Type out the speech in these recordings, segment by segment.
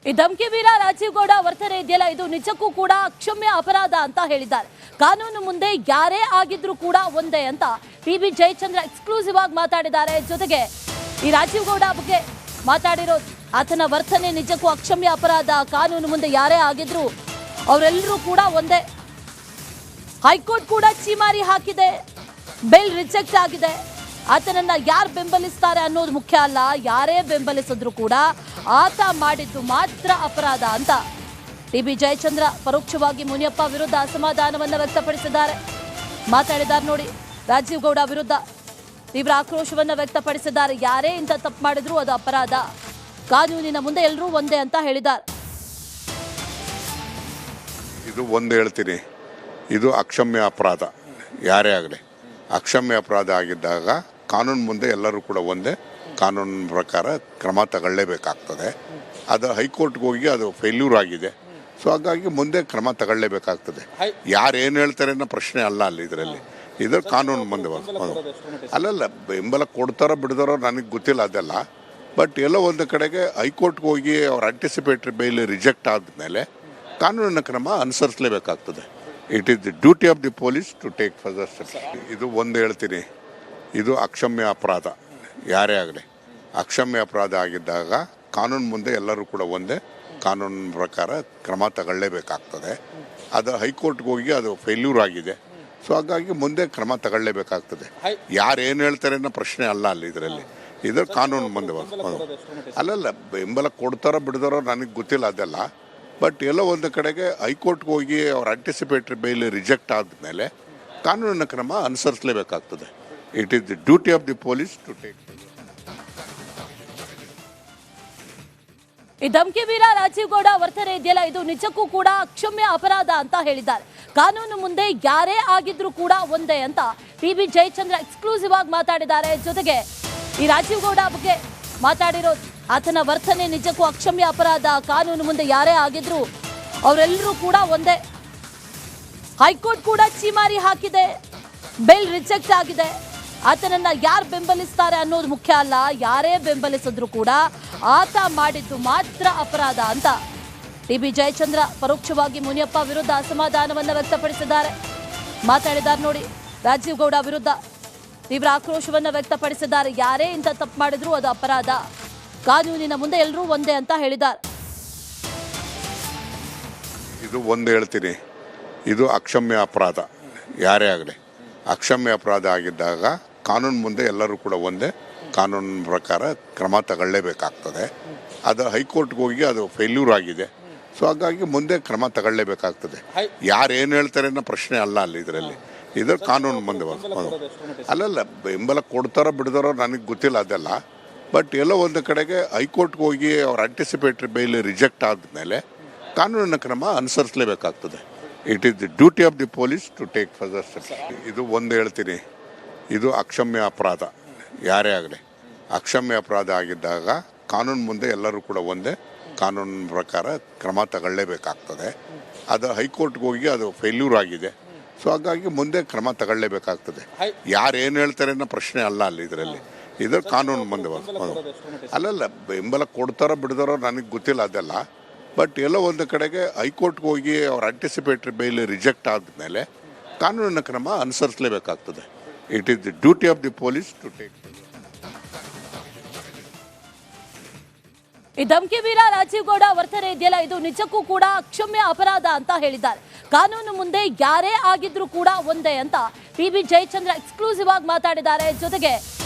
ಈ ಧಮಕಿ ವೀರ ರಾಜೀವ್ ಗೌಡ ವರ್ತನೆ ಇದೆಯಲ್ಲ, ಇದು ನಿಜಕ್ಕೂ ಕೂಡ ಅಕ್ಷಮ್ಯ ಅಪರಾಧ ಅಂತ ಹೇಳಿದ್ದಾರೆ. ಕಾನೂನು ಮುಂದೆ ಯಾರೇ ಆಗಿದ್ರು ಕೂಡ ಒಂದೇ ಅಂತ ಟಿಬಿ ಜಯಚಂದ್ರ ಎಕ್ಸ್ಕ್ಲೂಸಿವ್ ಆಗಿ ಮಾತಾಡಿದ್ದಾರೆ. ಜೊತೆಗೆ ಈ ರಾಜೀವ್ ಗೌಡ ಬಗ್ಗೆ ಮಾತಾಡಿರೋ ಆತನ ವರ್ತನೆ ನಿಜಕ್ಕೂ ಅಕ್ಷಮ್ಯ ಅಪರಾಧ. ಕಾನೂನು ಮುಂದೆ ಯಾರೇ ಆಗಿದ್ರು ಅವರೆಲ್ಲರೂ ಕೂಡ ಒಂದೇ. ಹೈಕೋರ್ಟ್ ಕೂಡ ಚೀಮಾರಿ ಹಾಕಿದೆ, ಬೇಲ್ ರಿಜೆಕ್ಟ್ ಆಗಿದೆ. ಆತನನ್ನ ಯಾರು ಬೆಂಬಲಿಸ್ತಾರೆ ಅನ್ನೋದು ಮುಖ್ಯ ಅಲ್ಲ, ಯಾರೇ ಬೆಂಬಲಿಸಿದ್ರು ಕೂಡ ಆತ ಮಾಡಿದ್ದು ಮಾತ್ರ ಅಪರಾಧ ಅಂತ ಟಿಬಿ ಜಯಚಂದ್ರ ಪರೋಕ್ಷವಾಗಿ ಮುನಿಯಪ್ಪ ವಿರುದ್ಧ ಅಸಮಾಧಾನವನ್ನ ವ್ಯಕ್ತಪಡಿಸಿದ್ದಾರೆ. ಮಾತಾಡಿದ್ದಾರೆ ನೋಡಿ, ರಾಜೀವ್ ಗೌಡ ವಿರುದ್ಧ ತೀವ್ರ ಆಕ್ರೋಶವನ್ನ ವ್ಯಕ್ತಪಡಿಸಿದ್ದಾರೆ. ಯಾರೇ ಇಂಥ ತಪ್ಪು ಮಾಡಿದ್ರು ಅದು ಅಪರಾಧ, ಕಾನೂನಿನ ಮುಂದೆ ಎಲ್ಲರೂ ಒಂದೇ ಅಂತ ಹೇಳಿದ್ದಾರೆ. ಇದು ಒಂದು ಹೇಳ್ತೀನಿ, ಇದು ಅಕ್ಷಮ್ಯ ಅಪರಾಧ. ಯಾರೇ ಆಗಲಿ ಅಕ್ಷಮ್ಯ ಅಪರಾಧ ಆಗಿದ್ದಾಗ ಕಾನೂನು ಮುಂದೆ ಎಲ್ಲರೂ ಕೂಡ ಒಂದೇ. ಕಾನೂನಿನ ಪ್ರಕಾರ ಕ್ರಮ ತಗೊಳ್ಳೇಬೇಕಾಗ್ತದೆ. ಅದು ಹೈಕೋರ್ಟ್ಗೆ ಹೋಗಿ ಅದು ಫೇಲ್ಯೂರ್ ಆಗಿದೆ. ಸೊ ಹಾಗಾಗಿ ಮುಂದೆ ಕ್ರಮ ತಗೊಳ್ಳೇಬೇಕಾಗ್ತದೆ. ಯಾರು ಏನು ಹೇಳ್ತಾರೆ ಅನ್ನೋ ಪ್ರಶ್ನೆ ಅಲ್ಲ ಅಲ್ಲಿ. ಇದರಲ್ಲಿ ಇದು ಕಾನೂನು ಮುಂದೆ ಅಲ್ಲಲ್ಲ, ಬೆಂಬಲ ಕೊಡ್ತಾರೋ ಬಿಡ್ತಾರೋ ನನಗೆ ಗೊತ್ತಿಲ್ಲ ಅದೆಲ್ಲ. ಬಟ್ ಎಲ್ಲೋ ಒಂದು ಕಡೆಗೆ ಹೈಕೋರ್ಟ್ಗೆ ಹೋಗಿ ಅವ್ರ ಆಂಟಿಸಿಪೇಟರಿ ಬೇಲ್ ರಿಜೆಕ್ಟ್ ಆದಮೇಲೆ ಕಾನೂನಿನ ಕ್ರಮ ಅನುಸರಿಸಲೇಬೇಕಾಗ್ತದೆ. It is the duty of the police to take further steps. ಇದು ಒಂದು ಹೇಳ್ತೀನಿ, ಇದು ಅಕ್ಷಮ್ಯ ಅಪರಾಧ. ಯಾರೇ ಆಗಲಿ ಅಕ್ಷಮ್ಯ ಅಪರಾಧ ಆಗಿದ್ದಾಗ ಕಾನೂನು ಮುಂದೆ ಎಲ್ಲರೂ ಕೂಡ ಒಂದೇ. ಕಾನೂನಿನ ಪ್ರಕಾರ ಕ್ರಮ ತಗೊಳ್ಳೇಬೇಕಾಗ್ತದೆ. ಅದು ಹೈಕೋರ್ಟ್ಗೆ ಹೋಗಿ ಅದು ಫೇಲ್ಯೂರ್ ಆಗಿದೆ. ಸೊ ಹಾಗಾಗಿ ಮುಂದೆ ಕ್ರಮ ತಗೊಳ್ಳೇಬೇಕಾಗ್ತದೆ. ಯಾರು ಏನು ಹೇಳ್ತಾರೆ ಅನ್ನೋ ಪ್ರಶ್ನೆ ಅಲ್ಲ ಅಲ್ಲಿ. ಇದರಲ್ಲಿ ಇದು ಕಾನೂನು ಮುಂದೆ ಅಲ್ಲಲ್ಲ, ಬೆಂಬಲ ಕೊಡ್ತಾರೋ ಬಿಡ್ತಾರೋ ನನಗೆ ಗೊತ್ತಿಲ್ಲ ಅದೆಲ್ಲ. ಬಟ್ ಎಲ್ಲೋ ಒಂದು ಕಡೆಗೆ ಹೈಕೋರ್ಟ್ಗೆ ಹೋಗಿ ಅವ್ರ ಆಂಟಿಸಿಪೇಟರಿ ಬೇಲ್ ರಿಜೆಕ್ಟ್ ಆದಮೇಲೆ ಕಾನೂನಿನ ಕ್ರಮ ಅನುಸರಿಸಲೇಬೇಕಾಗ್ತದೆ. It is the duty of the police to take. ಈ ಧಮಕಿ ವೀರ ರಾಜೀವ್ ಗೌಡ ವರ್ತನೆ ಇದೆಯಲ್ಲ, ಇದು ನಿಜಕ್ಕೂ ಕೂಡ ಅಕ್ಷಮ್ಯ ಅಪರಾಧ ಅಂತ ಹೇಳಿದ್ದಾರೆ. ಕಾನೂನು ಮುಂದೆ ಯಾರೇ ಆಗಿದ್ರು ಕೂಡ ಒಂದೇ ಅಂತ ಟಿಬಿ ಜಯಚಂದ್ರ ಎಕ್ಸ್ಕ್ಲೂಸಿವ್ ಆಗಿ ಮಾತಾಡಿದ್ದಾರೆ. ಜೊತೆಗೆ ಈ ರಾಜೀವ್ ಗೌಡ ಬಗ್ಗೆ ಮಾತಾಡಿರೋ ಆತನ ವರ್ತನೆ ನಿಜಕ್ಕೂ ಅಕ್ಷಮ್ಯ ಅಪರಾಧ. ಕಾನೂನು ಮುಂದೆ ಯಾರೇ ಆಗಿದ್ರು ಅವರೆಲ್ಲರೂ ಕೂಡ ಒಂದೇ. ಹೈಕೋರ್ಟ್ ಕೂಡ ಚೀಮಾರಿ ಹಾಕಿದೆ, ಬೇಲ್ ರಿಜೆಕ್ಟ್ ಆಗಿದೆ. ಆತನನ್ನ ಯಾರು ಬೆಂಬಲಿಸ್ತಾರೆ ಅನ್ನೋದು ಮುಖ್ಯ ಅಲ್ಲ, ಯಾರೇ ಬೆಂಬಲಿಸಿದ್ರು ಕೂಡ ಆತ ಮಾಡಿದ್ದು ಮಾತ್ರ ಅಪರಾಧ ಅಂತ ಟಿಬಿ ಜಯಚಂದ್ರ ಪರೋಕ್ಷವಾಗಿ ಮುನಿಯಪ್ಪ ವಿರುದ್ಧ ಅಸಮಾಧಾನವನ್ನ ವ್ಯಕ್ತಪಡಿಸಿದ್ದಾರೆ. ಮಾತಾಡಿದ್ದಾರೆ ನೋಡಿ, ರಾಜೀವ್ ಗೌಡ ವಿರುದ್ಧ ತೀವ್ರ ಆಕ್ರೋಶವನ್ನ ವ್ಯಕ್ತಪಡಿಸಿದ್ದಾರೆ. ಯಾರೇ ಇಂಥ ತಪ್ಪು ಮಾಡಿದ್ರು ಅದು ಅಪರಾಧ, ಕಾನೂನಿನ ಮುಂದೆ ಎಲ್ಲರೂ ಒಂದೇ ಅಂತ ಹೇಳಿದ್ದಾರೆ. ಇದು ಒಂದು ಹೇಳ್ತೀನಿ, ಇದು ಅಕ್ಷಮ್ಯ ಅಪರಾಧ. ಯಾರೇ ಆಗಲಿ ಅಕ್ಷಮ್ಯ ಅಪರಾಧ ಆಗಿದ್ದಾಗ ಕಾನೂನು ಮುಂದೆ ಎಲ್ಲರೂ ಕೂಡ ಒಂದೇ. ಕಾನೂನಿನ ಪ್ರಕಾರ ಕ್ರಮ ತಗೊಳ್ಳೇಬೇಕಾಗ್ತದೆ. ಅದು ಹೈಕೋರ್ಟ್ಗೆ ಹೋಗಿ ಅದು ಫೇಲ್ಯೂರ್ ಆಗಿದೆ. ಸೊ ಹಾಗಾಗಿ ಮುಂದೆ ಕ್ರಮ ತಗೊಳ್ಳೇಬೇಕಾಗ್ತದೆ. ಯಾರು ಏನು ಹೇಳ್ತಾರೆ ಅನ್ನೋ ಪ್ರಶ್ನೆ ಅಲ್ಲ ಅಲ್ಲಿ. ಇದರಲ್ಲಿ ಇದು ಕಾನೂನು ಮುಂದೆ ಅಲ್ಲಲ್ಲ, ಬೆಂಬಲ ಕೊಡ್ತಾರೋ ಬಿಡ್ತಾರೋ ನನಗೆ ಗೊತ್ತಿಲ್ಲ ಅದೆಲ್ಲ. ಬಟ್ ಎಲ್ಲೋ ಒಂದು ಕಡೆಗೆ ಹೈಕೋರ್ಟ್ಗೆ ಹೋಗಿ ಅವ್ರ ಆಂಟಿಸಿಪೇಟರಿ ಬೇಲ್ ರಿಜೆಕ್ಟ್ ಆದಮೇಲೆ ಕಾನೂನಿನ ಕ್ರಮ ಅನುಸರಿಸಲೇಬೇಕಾಗ್ತದೆ. It is the duty of the police to take further steps. ಇದು ಒಂದು ಹೇಳ್ತೀನಿ, ಇದು ಅಕ್ಷಮ್ಯ ಅಪರಾಧ. ಯಾರೇ ಆಗಲಿ ಅಕ್ಷಮ್ಯ ಅಪರಾಧ ಆಗಿದ್ದಾಗ ಕಾನೂನು ಮುಂದೆ ಎಲ್ಲರೂ ಕೂಡ ಒಂದೇ. ಕಾನೂನಿನ ಪ್ರಕಾರ ಕ್ರಮ ತಗೊಳ್ಳೇಬೇಕಾಗ್ತದೆ. ಅದು ಹೈಕೋರ್ಟ್ಗೆ ಹೋಗಿ ಅದು ಫೇಲ್ಯೂರ್ ಆಗಿದೆ. ಸೊ ಹಾಗಾಗಿ ಮುಂದೆ ಕ್ರಮ ತಗೊಳ್ಳೇಬೇಕಾಗ್ತದೆ. ಯಾರು ಏನು ಹೇಳ್ತಾರೆ ಅನ್ನೋ ಪ್ರಶ್ನೆ ಅಲ್ಲ ಅಲ್ಲಿ. ಇದರಲ್ಲಿ ಇದು ಕಾನೂನು ಮುಂದೆ ಅಲ್ಲಲ್ಲ, ಬೆಂಬಲ ಕೊಡ್ತಾರೋ ಬಿಡ್ತಾರೋ ನನಗೆ ಗೊತ್ತಿಲ್ಲ ಅದೆಲ್ಲ. ಬಟ್ ಎಲ್ಲೋ ಒಂದು ಕಡೆಗೆ ಹೈಕೋರ್ಟ್ಗೆ ಹೋಗಿ ಅವ್ರ ಆಂಟಿಸಿಪೇಟರಿ ಬೇಲ್ ರಿಜೆಕ್ಟ್ ಆದಮೇಲೆ ಕಾನೂನಿನ ಕ್ರಮ ಅನುಸರಿಸಲೇಬೇಕಾಗ್ತದೆ. It is the duty of the police to take. ಈ ಧಮಕಿ ವೀರ ರಾಜೀವ್ ಗೌಡ ವರ್ತನೆ ಇದೆಯಲ್ಲ, ಇದು ನಿಜಕ್ಕೂ ಕೂಡ ಅಕ್ಷಮ್ಯ ಅಪರಾಧ ಅಂತ ಹೇಳಿದ್ದಾರೆ. ಕಾನೂನು ಮುಂದೆ ಯಾರೇ ಆಗಿದ್ರು ಕೂಡ ಒಂದೇ ಅಂತ ಟಿಬಿ ಜಯಚಂದ್ರ ಎಕ್ಸ್ಕ್ಲೂಸಿವ್ ಆಗಿ ಮಾತಾಡಿದ್ದಾರೆ. ಜೊತೆಗೆ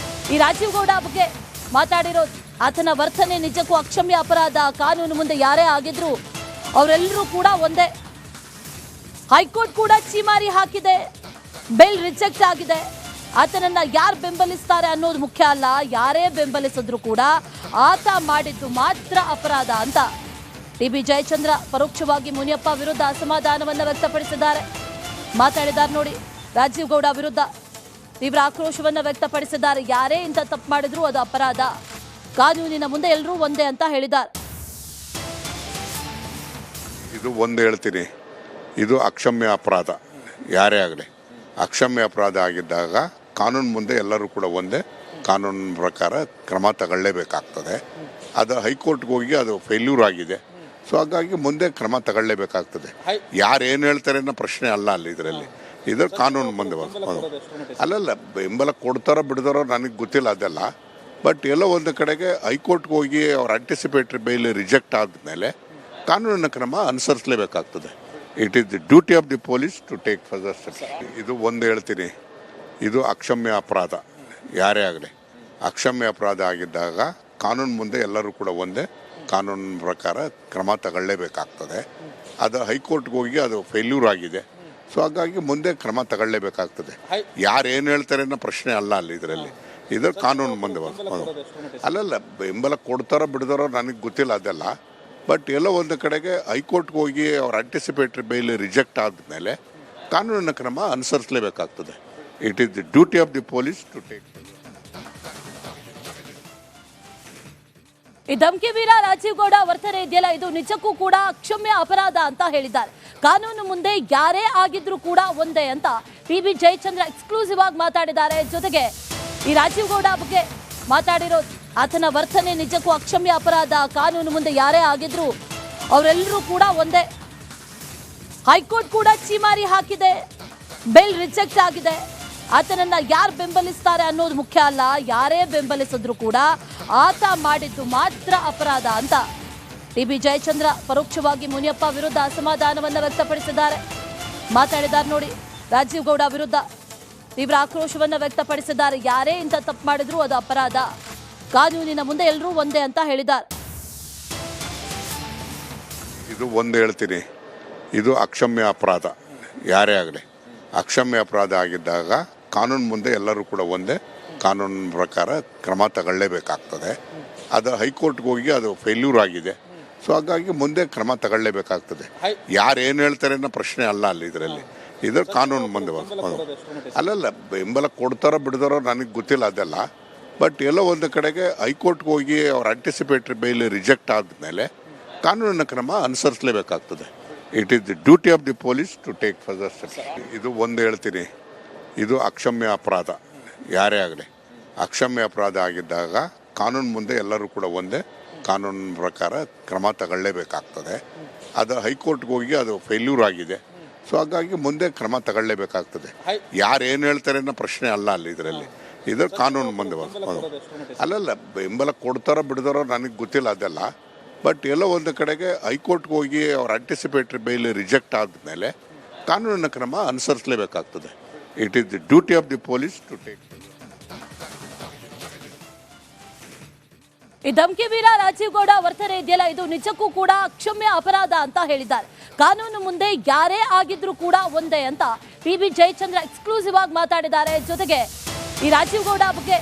ಈ ರಾಜೀವ್ ಗೌಡ ಬಗ್ಗೆ ಮಾತಾಡಿರೋ ಆತನ ವರ್ತನೆ ನಿಜಕ್ಕೂ ಅಕ್ಷಮ್ಯ ಅಪರಾಧ. ಕಾನೂನು ಮುಂದೆ ಯಾರೇ ಆಗಿದ್ರು ಅವರೆಲ್ಲರೂ ಕೂಡ ಒಂದೇ. ಹೈಕೋರ್ಟ್ ಕೂಡ ಚೀಮಾರಿ ಹಾಕಿದೆ, ಬೇಲ್ ರಿಜೆಕ್ಟ್ ಆಗಿದೆ. ಆತನನ್ನ ಯಾರು ಬೆಂಬಲಿಸ್ತಾರೆ ಅನ್ನೋದು ಮುಖ್ಯ ಅಲ್ಲ, ಯಾರೇ ಬೆಂಬಲಿಸಿದ್ರು ಕೂಡ ಆತ ಮಾಡಿದ್ದು ಮಾತ್ರ ಅಪರಾಧ ಅಂತ ಟಿಬಿ ಜಯಚಂದ್ರ ಪರೋಕ್ಷವಾಗಿ ಮುನಿಯಪ್ಪ ವಿರುದ್ಧ ಅಸಮಾಧಾನವನ್ನ ವ್ಯಕ್ತಪಡಿಸಿದ್ದಾರೆ. ಮಾತಾಡಿದ್ದಾರೆ ನೋಡಿ, ರಾಜೀವ್ ಗೌಡ ವಿರುದ್ಧ ತೀವ್ರ ಆಕ್ರೋಶವನ್ನ ವ್ಯಕ್ತಪಡಿಸಿದ್ದಾರೆ. ಯಾರೇ ಇಂಥ ತಪ್ಪು ಮಾಡಿದ್ರು ಅದು ಅಪರಾಧ, ಕಾನೂನಿನ ಮುಂದೆ ಎಲ್ಲರೂ ಒಂದೇ ಅಂತ ಹೇಳಿದ್ದಾರೆ. ಇದು ಒಂದು ಹೇಳ್ತೀನಿ, ಇದು ಅಕ್ಷಮ್ಯ ಅಪರಾಧ. ಯಾರೇ ಆಗಲಿ ಅಕ್ಷಮ್ಯ ಅಪರಾಧ ಆಗಿದ್ದಾಗ ಕಾನೂನು ಮುಂದೆ ಎಲ್ಲರೂ ಕೂಡ ಒಂದೇ. ಕಾನೂನಿನ ಪ್ರಕಾರ ಕ್ರಮ ತಗೊಳ್ಳೇಬೇಕಾಗ್ತದೆ. ಅದು ಹೈಕೋರ್ಟ್ಗೆ ಹೋಗಿ ಅದು ಫೇಲ್ಯೂರ್ ಆಗಿದೆ. ಸೊ ಹಾಗಾಗಿ ಮುಂದೆ ಕ್ರಮ ತಗೊಳ್ಳೇಬೇಕಾಗ್ತದೆ. ಯಾರು ಏನು ಹೇಳ್ತಾರೆ ಅನ್ನೋ ಪ್ರಶ್ನೆ ಅಲ್ಲ ಅಲ್ಲಿ ಇದರಲ್ಲಿ. ಇದು ಕಾನೂನು ಮುಂದೆ ಅಲ್ಲಲ್ಲ, ಬೆಂಬಲ ಕೊಡ್ತಾರೋ ಬಿಡ್ತಾರೋ ನನಗೆ ಗೊತ್ತಿಲ್ಲ ಅದೆಲ್ಲ. ಬಟ್ ಎಲ್ಲೋ ಒಂದು ಕಡೆಗೆ ಹೈಕೋರ್ಟ್ಗೆ ಹೋಗಿ ಅವ್ರ ಆಂಟಿಸಿಪೇಟರಿ ಬೇಲ್ ರಿಜೆಕ್ಟ್ ಆದಮೇಲೆ ಕಾನೂನಿನ ಕ್ರಮ ಅನುಸರಿಸಲೇಬೇಕಾಗ್ತದೆ. It is the duty of the police to take further steps. ಇದು ಒಂದು ಹೇಳ್ತೀನಿ, ಇದು ಅಕ್ಷಮ್ಯ ಅಪರಾಧ. ಯಾರೇ ಆಗಲಿ ಅಕ್ಷಮ್ಯ ಅಪರಾಧ ಆಗಿದ್ದಾಗ ಕಾನೂನು ಮುಂದೆ ಎಲ್ಲರೂ ಕೂಡ ಒಂದೇ, ಕಾನೂನಿನ ಪ್ರಕಾರ ಕ್ರಮ ತಗೊಳ್ಳೇಬೇಕಾಗ್ತದೆ. ಅದು ಹೈಕೋರ್ಟ್ಗೆ ಹೋಗಿ ಅದು ಫೇಲ್ಯೂರ್ ಆಗಿದೆ. ಸೊ ಹಾಗಾಗಿ ಮುಂದೆ ಕ್ರಮ ತಗೊಳ್ಳೇಬೇಕಾಗ್ತದೆ. ಯಾರು ಏನು ಹೇಳ್ತಾರೆ ಅನ್ನೋ ಪ್ರಶ್ನೆ ಅಲ್ಲ ಅಲ್ಲಿ ಇದರಲ್ಲಿ. ಇದು ಕಾನೂನು ಮುಂದೆ ಅಲ್ಲಲ್ಲ, ಬೆಂಬಲ ಕೊಡ್ತಾರೋ ಬಿಡ್ತಾರೋ ನನಗೆ ಗೊತ್ತಿಲ್ಲ ಅದೆಲ್ಲ. ಬಟ್ ಎಲ್ಲೋ ಒಂದು ಕಡೆಗೆ ಹೈಕೋರ್ಟ್ಗೆ ಹೋಗಿ ಅವ್ರ ಆಂಟಿಸಿಪೇಟರಿ ಬೇಲ್ ರಿಜೆಕ್ಟ್ ಆದಮೇಲೆ ಕಾನೂನಿನ ಕ್ರಮ ಅನುಸರಿಸಲೇಬೇಕಾಗ್ತದೆ. It is the duty of the police to take. ಈ ಧಮ್ಕಿ ವೀರ ರಾಜೀವ್ ಗೌಡ ವರ್ತನೆ ಇದೆಯಲ್ಲ, ಇದು ನಿಜಕ್ಕೂ ಕೂಡ ಅಕ್ಷಮ್ಯ ಅಪರಾಧ ಅಂತ ಹೇಳಿದ್ದಾರೆ. ಕಾನೂನು ಮುಂದೆ ಯಾರೇ ಆಗಿದ್ರು ಕೂಡ ಒಂದೇ ಅಂತ ಟಿ.ಬಿ. ಜಯಚಂದ್ರ ಎಕ್ಸ್ಕ್ಲೂಸಿವ್ ಆಗಿ ಮಾತಾಡಿದ್ದಾರೆ. ಜೊತೆಗೆ ಈ ರಾಜೀವ್ ಗೌಡ ಬಗ್ಗೆ ಮಾತಾಡಿರೋದು, ಆತನ ವರ್ತನೆ ನಿಜಕ್ಕೂ ಅಕ್ಷಮ್ಯ ಅಪರಾಧ, ಕಾನೂನು ಮುಂದೆ ಯಾರೇ ಆಗಿದ್ರು ಅವರೆಲ್ಲರೂ ಕೂಡ ಒಂದೇ. ಹೈಕೋರ್ಟ್ ಕೂಡ ಛೀಮಾರಿ ಹಾಕಿದೆ, ಬೇಲ್ ರಿಜೆಕ್ಟ್ ಆಗಿದೆ. ಆತನನ್ನ ಯಾರು ಬೆಂಬಲಿಸ್ತಾರೆ ಅನ್ನೋದು ಮುಖ್ಯ ಅಲ್ಲ, ಯಾರೇ ಬೆಂಬಲಿಸಿದ್ರು ಕೂಡ ಆತ ಮಾಡಿದ್ದು ಮಾತ್ರ ಅಪರಾಧ ಅಂತ ಟಿ.ಬಿ. ಜಯಚಂದ್ರ ಪರೋಕ್ಷವಾಗಿ ಮುನಿಯಪ್ಪ ವಿರುದ್ಧ ಅಸಮಾಧಾನವನ್ನು ವ್ಯಕ್ತಪಡಿಸಿದ್ದಾರೆ. ಮಾತಾಡಿದ್ದಾರೆ ನೋಡಿ, ರಾಜೀವ್ ಗೌಡ ವಿರುದ್ಧ ತೀವ್ರ ಆಕ್ರೋಶವನ್ನು ವ್ಯಕ್ತಪಡಿಸಿದ್ದಾರೆ. ಯಾರೇ ಇಂಥ ತಪ್ಪು ಮಾಡಿದ್ರು ಅದು ಅಪರಾಧ, ಕಾನೂನಿನ ಮುಂದೆ ಎಲ್ಲರೂ ಒಂದೇ ಅಂತ ಹೇಳಿದ್ದಾರೆ. ಇದು ಒಂದು ಹೇಳ್ತೀನಿ, ಇದು ಅಕ್ಷಮ್ಯ ಅಪರಾಧ. ಯಾರೇ ಆಗಲಿ ಅಕ್ಷಮ್ಯ ಅಪರಾಧ ಆಗಿದ್ದಾಗ ಕಾನೂನು ಮುಂದೆ ಎಲ್ಲರೂ ಕೂಡ ಒಂದೇ, ಕಾನೂನಿನ ಪ್ರಕಾರ ಕ್ರಮ ತಗೊಳ್ಳೇಬೇಕಾಗ್ತದೆ. ಅದು ಹೈಕೋರ್ಟ್ಗೆ ಹೋಗಿ ಅದು ಫೇಲ್ಯೂರ್ ಆಗಿದೆ. ಸೊ ಹಾಗಾಗಿ ಮುಂದೆ ಕ್ರಮ ತಗೊಳ್ಳೇಬೇಕಾಗ್ತದೆ. ಯಾರು ಏನು ಹೇಳ್ತಾರೆ ಅನ್ನೋ ಪ್ರಶ್ನೆ ಅಲ್ಲ ಅಲ್ಲಿ ಇದರಲ್ಲಿ. ಇದು ಕಾನೂನು ಮುಂದೆ ಅಲ್ಲಲ್ಲ, ಬೆಂಬಲ ಕೊಡ್ತಾರೋ ಬಿಡ್ತಾರೋ ನನಗೆ ಗೊತ್ತಿಲ್ಲ ಅದೆಲ್ಲ. ಬಟ್ ಎಲ್ಲೋ ಒಂದು ಕಡೆಗೆ ಹೈಕೋರ್ಟ್ಗೆ ಹೋಗಿ ಅವ್ರ ಆಂಟಿಸಿಪೇಟರಿ ಬೇಲ್ ರಿಜೆಕ್ಟ್ ಆದಮೇಲೆ ಕಾನೂನಿನ ಕ್ರಮ ಅನುಸರಿಸಲೇಬೇಕಾಗ್ತದೆ. It is the duty of the police to take further steps. ಇದು ಒಂದು ಹೇಳ್ತೀನಿ, ಇದು ಅಕ್ಷಮ್ಯ ಅಪರಾಧ. ಯಾರೇ ಆಗಲಿ ಅಕ್ಷಮ್ಯ ಅಪರಾಧ ಆಗಿದ್ದಾಗ ಕಾನೂನು ಮುಂದೆ ಎಲ್ಲರೂ ಕೂಡ ಒಂದೇ, ಕಾನೂನಿನ ಪ್ರಕಾರ ಕ್ರಮ ತಗೊಳ್ಳೇಬೇಕಾಗ್ತದೆ. ಅದು ಹೈಕೋರ್ಟ್ಗೆ ಹೋಗಿ ಅದು ಫೇಲ್ಯೂರ್ ಆಗಿದೆ. ಸೊ ಹಾಗಾಗಿ ಮುಂದೆ ಕ್ರಮ ತಗೊಳ್ಳೇಬೇಕಾಗ್ತದೆ. ಯಾರು ಏನು ಹೇಳ್ತಾರೆ ಅನ್ನೋ ಪ್ರಶ್ನೆ ಅಲ್ಲ ಅಲ್ಲಿ ಇದರಲ್ಲಿ. ಇದು ಕಾನೂನು ಮುಂದೆ ಅಲ್ಲಲ್ಲ, ಬೆಂಬಲ ಕೊಡ್ತಾರೋ ಬಿಡ್ತಾರೋ ನನಗೆ ಗೊತ್ತಿಲ್ಲ ಅದೆಲ್ಲ. ಬಟ್ ಎಲ್ಲೋ ಒಂದು ಕಡೆಗೆ ಹೈಕೋರ್ಟ್ಗೆ ಹೋಗಿ ಅವ್ರ ಆಂಟಿಸಿಪೇಟರಿ ಬೇಲ್ ರಿಜೆಕ್ಟ್ ಆದಮೇಲೆ ಕಾನೂನಿನ ಕ್ರಮ ಅನುಸರಿಸಲೇಬೇಕಾಗ್ತದೆ. It is the duty of the police to take. ಈ ಧಮ್ಕಿ ವೀರ ರಾಜೀವ್ ಗೌಡ ವರ್ತನೆ ಇದೆಯಲ್ಲ, ಇದು ನಿಜಕ್ಕೂ ಕೂಡ ಅಕ್ಷಮ್ಯ ಅಪರಾಧ ಅಂತ ಹೇಳಿದ್ದಾರೆ. ಕಾನೂನು ಮುಂದೆ ಯಾರೇ ಆಗಿದ್ರು ಕೂಡ ಒಂದೇ ಅಂತ ಟಿ.ಬಿ. ಜಯಚಂದ್ರ ಎಕ್ಸ್ಕ್ಲೂಸಿವ್ ಆಗಿ ಮಾತಾಡಿದ್ದಾರೆ. ಜೊತೆಗೆ ಈ ರಾಜೀವ್ ಗೌಡ ಬಗ್ಗೆ